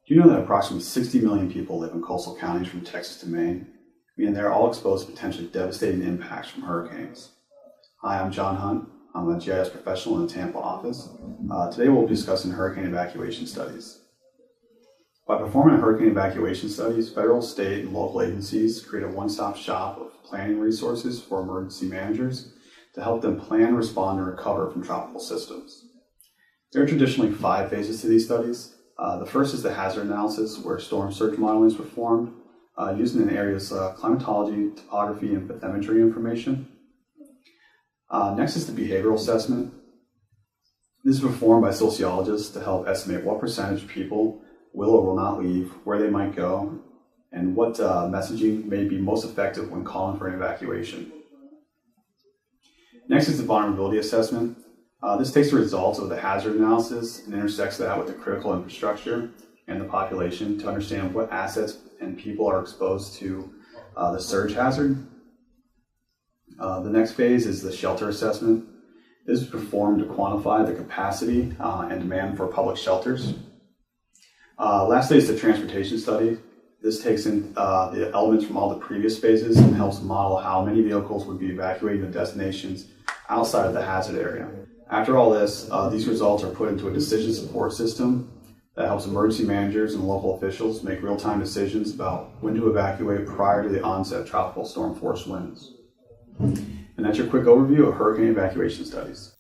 Do you know that approximately 60 million people live in coastal counties from Texas to Maine, meaning they're all exposed to potentially devastating impacts from hurricanes? Hi, I'm John Hunt. I'm a GIS professional in the Tampa office. Today we'll be discussing hurricane evacuation studies. By performing hurricane evacuation studies, federal, state, and local agencies create a one-stop shop of planning resources for emergency managers to help them plan, respond, and recover from tropical systems. There are traditionally 5 phases to these studies. The first is the hazard analysis, where storm surge modeling is performed using in areas climatology, topography, and bathymetry information. Next is the behavioral assessment. This is performed by sociologists to help estimate what percentage of people will or will not leave, where they might go, and what messaging may be most effective when calling for an evacuation. Next is the vulnerability assessment. This takes the results of the hazard analysis and intersects that with the critical infrastructure and the population to understand what assets and people are exposed to the surge hazard. The next phase is the shelter assessment. This is performed to quantify the capacity and demand for public shelters. Lastly is the transportation study. This takes in the elements from all the previous phases and helps model how many vehicles would be evacuating the destinations outside of the hazard area. After all this, these results are put into a decision support system that helps emergency managers and local officials make real-time decisions about when to evacuate prior to the onset of tropical storm force winds. And that's your quick overview of hurricane evacuation studies.